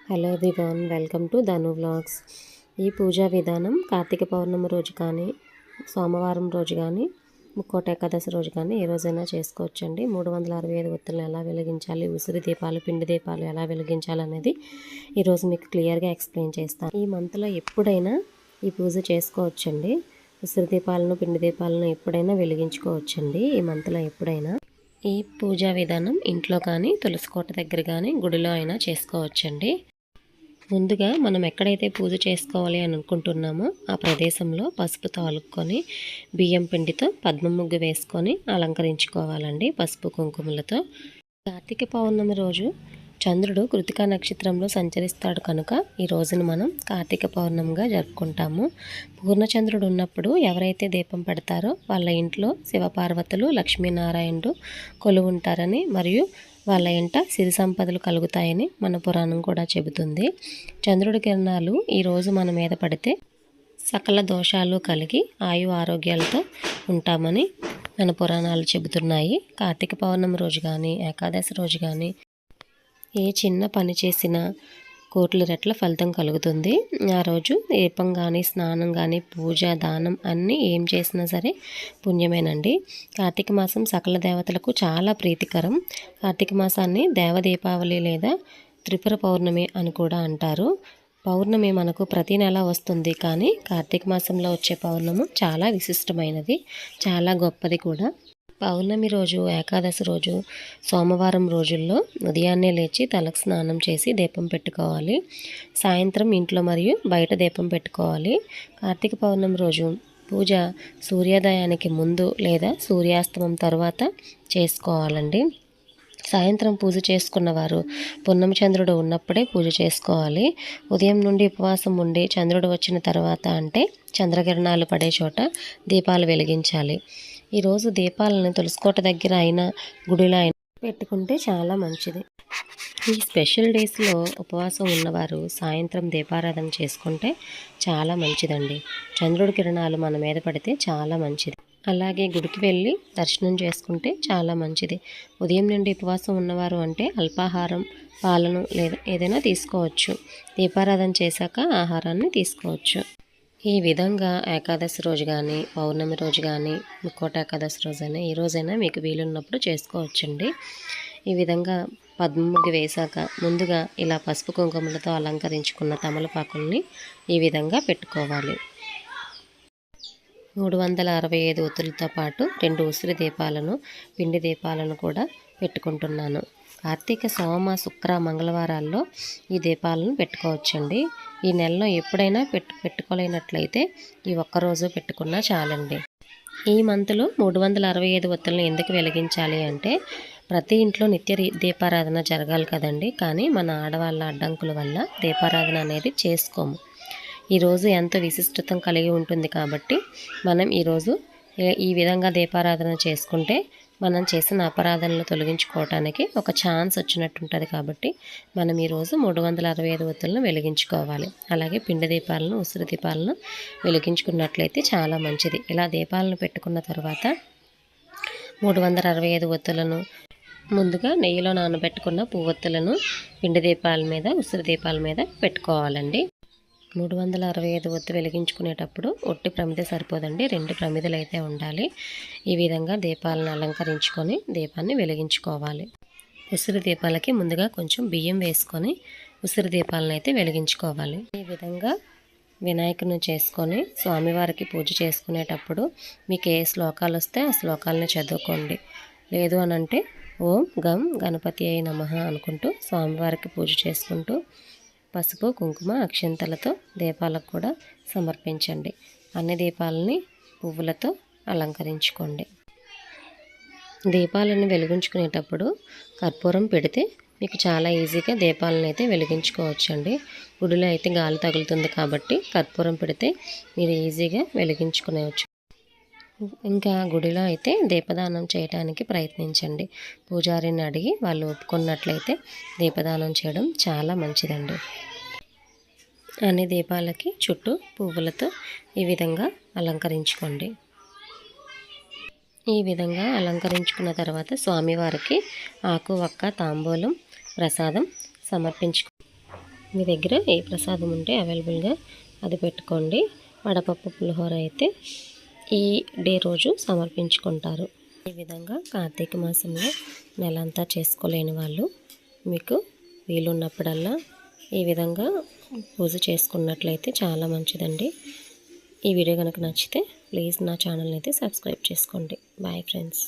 Hello everyone, welcome to Dhanu vlogs. ఈ పూజా విధానం కార్తీక పౌర్ణమి రోజు కానీ, సోమవారం రోజు కానీ, ముక్కోట ఏకాదశి రోజు కానీ ఏ రోజైనా చేసుకోవచ్చండి. 365 ఒత్తులను ఎలా వెలిగించాలి, ఉసిరి దీపాలు, పిండి దీపాలు ఎలా వెలిగించాలి అనేది ఈరోజు మీకు క్లియర్గా ఎక్స్ప్లెయిన్ చేస్తాను. ఈ మంత్లో ఎప్పుడైనా ఈ పూజ చేసుకోవచ్చండి. ఉసిరి దీపాలను, పిండి దీపాలను ఎప్పుడైనా వెలిగించుకోవచ్చండి. ఈ మంత్లో ఎప్పుడైనా ఈ పూజా విధానం ఇంట్లో కానీ, తులసి కోట దగ్గర కానీ, గుడిలో అయినా చేసుకోవచ్చండి. ముందుగా మనం ఎక్కడైతే పూజ చేసుకోవాలి అని అనుకుంటున్నామో ఆ ప్రదేశంలో పసుపుతో అలుక్కొని బియ్యం పిండితో పద్మ ముగ్గు వేసుకొని అలంకరించుకోవాలండి పసుపు కుంకుమలతో. కార్తీక పౌర్ణమి రోజు చంద్రుడు కృతికా నక్షత్రంలో సంచరిస్తాడు కనుక ఈ రోజును మనం కార్తీక పౌర్ణమిగా జరుపుకుంటాము. పూర్ణచంద్రుడు ఉన్నప్పుడు ఎవరైతే దీపం పెడతారో వాళ్ళ ఇంట్లో శివపార్వతులు, లక్ష్మీనారాయణుడు కొలువు ఉంటారని, మరియు వాళ్ళ ఇంట సిరి సంపదలు కలుగుతాయని మన పురాణం కూడా చెబుతుంది. చంద్రుడి కిరణాలు ఈరోజు మన మీద పడితే సకల దోషాలు కలిగి ఆయు ఆరోగ్యాలతో ఉంటామని మన పురాణాలు చెబుతున్నాయి. కార్తీక పౌర్ణమి రోజు కానీ, ఏకాదశి రోజు కానీ ఏ చిన్న పని చేసినా కోట్ల రెట్ల ఫలితం కలుగుతుంది. ఆ రోజు దీపం కానీ, స్నానం కానీ, పూజ, దానం అన్నీ ఏం చేసినా సరే పుణ్యమేనండి. కార్తీక మాసం సకల దేవతలకు చాలా ప్రీతికరం. కార్తీక మాసాన్ని దేవదీపావళి లేదా త్రిపుర పౌర్ణమి అని కూడా అంటారు. పౌర్ణమి మనకు ప్రతి నెల వస్తుంది, కానీ కార్తీక మాసంలో వచ్చే పౌర్ణమి చాలా విశిష్టమైనది, చాలా గొప్పది కూడా. పౌర్ణమి రోజు, ఏకాదశి రోజు, సోమవారం రోజుల్లో ఉదయాన్నే లేచి తలకు స్నానం చేసి దీపం పెట్టుకోవాలి. సాయంత్రం ఇంట్లో మరియు బయట దీపం పెట్టుకోవాలి. కార్తీక పౌర్ణమి రోజు పూజ సూర్యోదయానికి ముందు లేదా సూర్యాస్తమం తర్వాత చేసుకోవాలండి. సాయంత్రం పూజ చేసుకున్నవారు పున్నమి చంద్రుడు ఉన్నప్పుడే పూజ చేసుకోవాలి. ఉదయం నుండి ఉపవాసం ఉండి చంద్రుడు వచ్చిన తర్వాత, అంటే చంద్రకిరణాలు పడే చోట దీపాలు వెలిగించాలి. ఈరోజు దీపాలను తులసికోట దగ్గర అయినా, గుడిలో అయినా పెట్టుకుంటే చాలా మంచిది. ఈ స్పెషల్ డేస్లో ఉపవాసం ఉన్నవారు సాయంత్రం దీపారాధన చేసుకుంటే చాలా మంచిదండి. చంద్రుడి కిరణాలు మన మీద పడితే చాలా మంచిది. అలాగే గుడికి వెళ్ళి దర్శనం చేసుకుంటే చాలా మంచిది. ఉదయం నుండి ఉపవాసం ఉన్నవారు అంటే అల్పాహారం, పాలను లేదా ఏదైనా తీసుకోవచ్చు. దీపారాధన చేశాక ఆహారాన్ని తీసుకోవచ్చు. ఈ విధంగా ఏకాదశి రోజు కానీ, పౌర్ణమి రోజు కానీ, ముక్కోట ఏకాదశి రోజైనా ఏ రోజైనా మీకు వీలున్నప్పుడు చేసుకోవచ్చండి. ఈ విధంగా పద్మ ముగ్గు వేశాక ముందుగా ఇలా పసుపు కుంకుమలతో అలంకరించుకున్న తమలపాకుల్ని ఈ విధంగా పెట్టుకోవాలి. 365 ఒత్తులతో పాటు 2 ఉసిరి దీపాలను, పిండి దీపాలను కూడా పెట్టుకుంటున్నాను. కార్తీక, సోమ, శుక్ర, మంగళవారాల్లో ఈ దీపాలను పెట్టుకోవచ్చండి. ఈ నెలలో ఎప్పుడైనా పెట్టుకోలేనట్లయితే ఈ ఒక్కరోజు పెట్టుకున్నా చాలండి. ఈ మంత్లో 365 ఒత్తులను ఎందుకు వెలిగించాలి అంటే, ప్రతి ఇంట్లో నిత్య దీపారాధన జరగాలి కదండి. కానీ మన ఆడవాళ్ళ అడ్డంకుల వల్ల దీపారాధన అనేది చేసుకోము. ఈరోజు ఎంతో విశిష్టత కలిగి ఉంటుంది కాబట్టి మనం ఈరోజు ఈ విధంగా దీపారాధన చేసుకుంటే మనం చేసిన అపరాధనలు తొలగించుకోవటానికి ఒక ఛాన్స్ వచ్చినట్టు ఉంటుంది. కాబట్టి మనం ఈరోజు 365 ఒత్తులను వెలిగించుకోవాలి. అలాగే పిండి దీపాలను, ఉసిరి దీపాలను వెలిగించుకున్నట్లయితే చాలా మంచిది. ఇలా దీపాలను పెట్టుకున్న తర్వాత 365 ఒత్తులను ముందుగా నెయ్యిలో నానబెట్టుకున్న పువ్వొత్తులను పిండి దీపాల మీద, ఉసిరి దీపాల మీద పెట్టుకోవాలండి. 365 ఒత్తి వెలిగించుకునేటప్పుడు ఒట్టి ప్రమిద సరిపోదండి, 2 ప్రమిదలు అయితే ఉండాలి. ఈ విధంగా దీపాలను అలంకరించుకొని దీపాన్ని వెలిగించుకోవాలి. ఉసిరి దీపాలకి ముందుగా కొంచెం బియ్యం వేసుకొని ఉసిరి దీపాలను అయితే వెలిగించుకోవాలి. ఈ విధంగా వినాయకుని చేసుకొని స్వామివారికి పూజ చేసుకునేటప్పుడు మీకు ఏ శ్లోకాలు వస్తే ఆ శ్లోకాలను చదువుకోండి. లేదు అనంటే ఓం గం గణపతి అయి నమః అనుకుంటూ స్వామివారికి పూజ చేసుకుంటూ పసుపు, కుంకుమ, అక్షంతలతో దీపాలకు కూడా సమర్పించండి. అన్ని దీపాలని పువ్వులతో అలంకరించుకోండి. దీపాలను వెలిగించుకునేటప్పుడు కర్పూరం పెడితే మీకు చాలా ఈజీగా దీపాలను అయితే వెలిగించుకోవచ్చండి. గుడిలో అయితే గాలి తగులుతుంది కాబట్టి కర్పూరం పెడితే మీరు ఈజీగా వెలిగించుకునేవచ్చు. ఇంకా గుడిలో అయితే దీపదానం చేయడానికి ప్రయత్నించండి. పూజారిని అడిగి వాళ్ళు ఒప్పుకున్నట్లయితే దీపదానం చేయడం చాలా మంచిదండి. అన్ని దీపాలకి చుట్టూ పువ్వులతో ఈ విధంగా అలంకరించుకోండి. ఈ విధంగా అలంకరించుకున్న తర్వాత స్వామివారికి ఆకు, వక్క, తాంబూలం, ప్రసాదం సమర్పించుకో. మీ దగ్గర ఏ ప్రసాదం ఉంటే అవైలబుల్గా అది పెట్టుకోండి. వడపప్పు పులిహోర అయితే ఈ డే రోజు సమర్పించుకుంటారు. ఈ విధంగా కార్తీక మాసంలో నెలంతా చేసుకోలేని వాళ్ళు మీకు వీలున్నప్పుడల్లా ఈ విధంగా పూజ చేసుకున్నట్లయితే చాలా మంచిదండి. ఈ వీడియో కనుక నచ్చితే ప్లీజ్ నా ఛానల్ని అయితే సబ్స్క్రైబ్ చేసుకోండి. Bye friends.